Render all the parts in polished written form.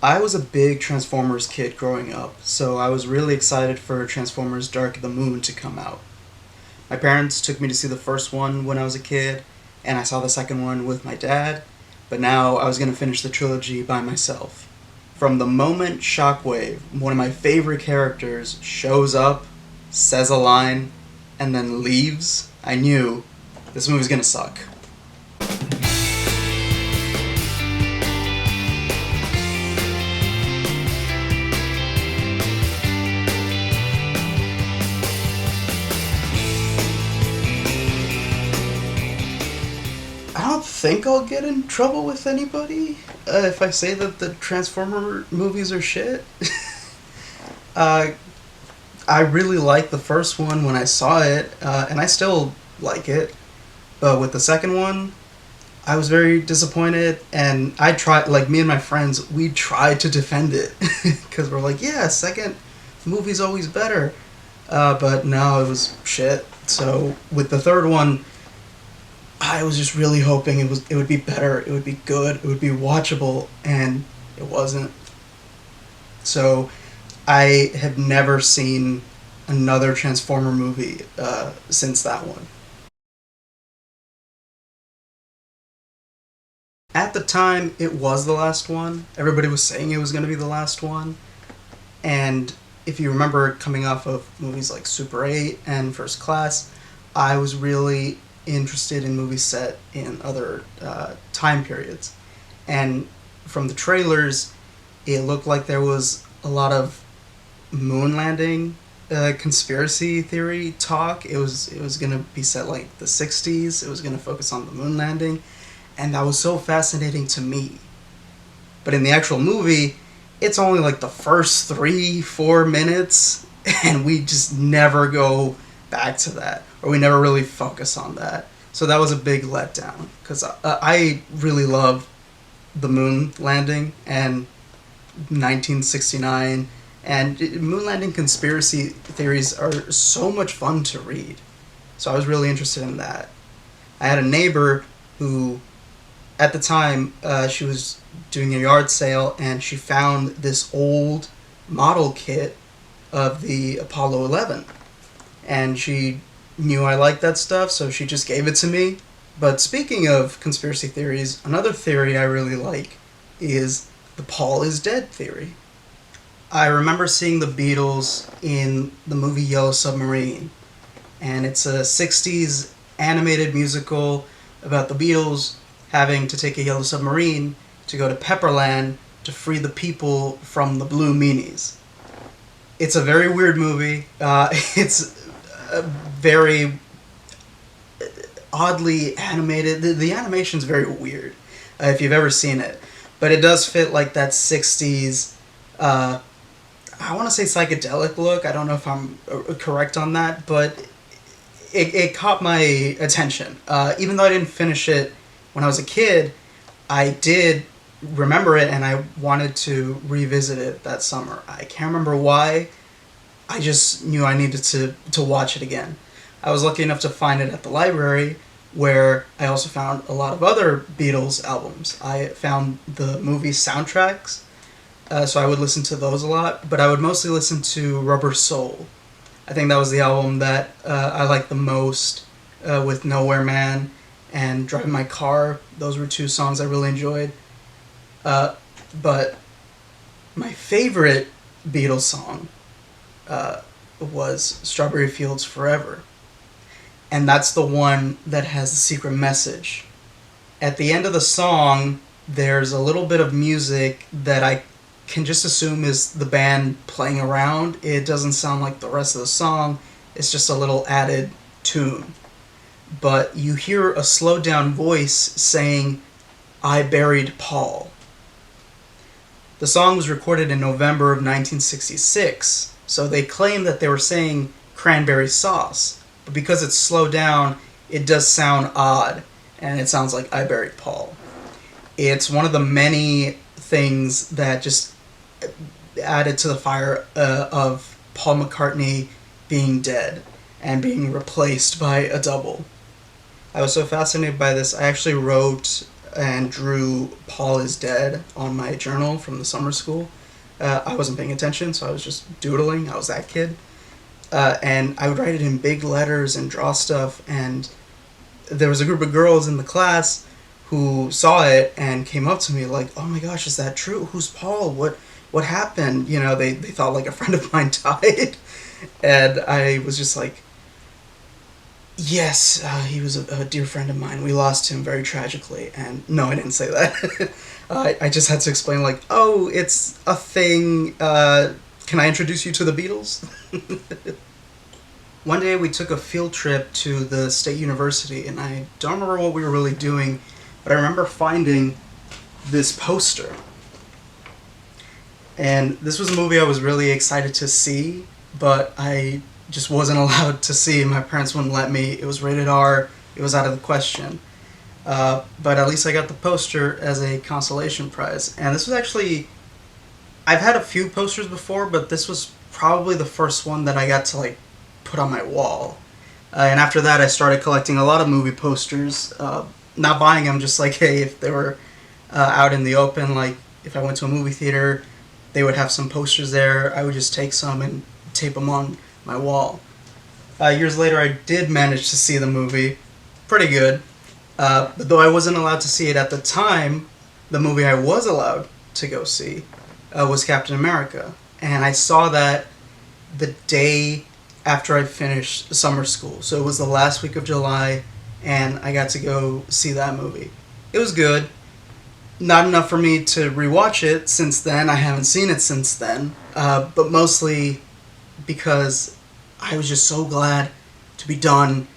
I was a big Transformers kid growing up, so I was really excited for Transformers Dark of the Moon to come out. My parents took me to see the first one when I was a kid, and I saw the second one with my dad, but now I was going to finish the trilogy by myself. From the moment Shockwave, one of my favorite characters, shows up, says a line, and then leaves, I knew this movie's going to suck. I don't think I'll get in trouble with anybody if I say that the Transformer movies are shit. uh, I really liked the first one when I saw it, and I still like it. But with the second one, I was very disappointed, and I tried, like me and my friends, we tried to defend it because we're like, yeah, second movie's always better. But no, it was shit. So with the third one, I was just really hoping it would be better, it would be good, it would be watchable, and it wasn't. So I have never seen another Transformer movie since that one. At the time, it was the last one. Everybody was saying it was going to be the last one, and if you remember coming off of movies like Super 8 and First Class, I was really interested in movies set in other time periods. And from the trailers, it looked like there was a lot of moon landing conspiracy theory talk. It was going to be set like the 60s. It was going to focus on the moon landing, and that was so fascinating to me. But in the actual movie, it's only like the first 3-4 minutes, and we just never go back to that, or we never really focus on that. So that was a big letdown because I really love the moon landing and 1969, and moon landing conspiracy theories are so much fun to read. So I was really interested in that. I had a neighbor who, at the time, she was doing a yard sale and she found this old model kit of the Apollo 11. And she knew I liked that stuff, so she just gave it to me. But speaking of conspiracy theories, another theory I really like is the Paul is dead theory. I remember seeing the Beatles in the movie Yellow Submarine, and it's a 60s animated musical about the Beatles having to take a yellow submarine to go to Pepperland to free the people from the Blue Meanies. It's a very weird movie. It's very oddly animated. The animation's very weird, if you've ever seen it. But it does fit like that 60s, I want to say psychedelic look. I don't know if I'm correct on that, but it caught my attention. Even though I didn't finish it when I was a kid, I did remember it and I wanted to revisit it that summer. I can't remember why. I just knew I needed to watch it again. I was lucky enough to find it at the library, where I also found a lot of other Beatles albums. I found the movie soundtracks, so I would listen to those a lot, but I would mostly listen to Rubber Soul. I think that was the album that I liked the most, with Nowhere Man and Driving My Car. Those were two songs I really enjoyed. But my favorite Beatles song was Strawberry Fields Forever. And that's the one that has the secret message. At the end of the song, there's a little bit of music that I can just assume is the band playing around. It doesn't sound like the rest of the song. It's just a little added tune. But you hear a slowed down voice saying, "I buried Paul." The song was recorded in November of 1966, so they claim that they were saying cranberry sauce. But because it's slowed down, it does sound odd, and it sounds like "I buried Paul." It's one of the many things that just added to the fire of Paul McCartney being dead and being replaced by a double. I was so fascinated by this, I actually wrote and drew "Paul is Dead" on my journal from the summer school. I wasn't paying attention, so I was just doodling. I was that kid. And I would write it in big letters and draw stuff. And there was a group of girls in the class who saw it and came up to me like, "Oh my gosh, is that true? Who's Paul? What happened?" You know, they thought like a friend of mine died, and I was just like, "Yes, he was a dear friend of mine. We lost him very tragically." And no, I didn't say that. I just had to explain like, "Oh, it's a thing. Can I introduce you to the Beatles?" One day we took a field trip to the state university, and I don't remember what we were really doing, but I remember finding this poster. And this was a movie I was really excited to see, but I just wasn't allowed to see. My parents wouldn't let me. It was rated R. It was out of the question. But at least I got the poster as a consolation prize. And this was actually... I've had a few posters before, but this was probably the first one that I got to, like, put on my wall. And after that, I started collecting a lot of movie posters. Not buying them, just like, hey, if they were out in the open, like if I went to a movie theater, they would have some posters there. I would just take some and tape them on my wall. Years later, I did manage to see the movie. Pretty good. But though I wasn't allowed to see it at the time, the movie I was allowed to go see was Captain America. And I saw that the day after I finished summer school. So it was the last week of July, and I got to go see that movie. It was good. Not enough for me to rewatch it since then. I haven't seen it since then. But mostly because I was just so glad to be done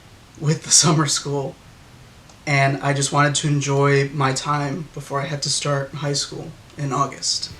with the summer school. And I just wanted to enjoy my time before I had to start high school in August.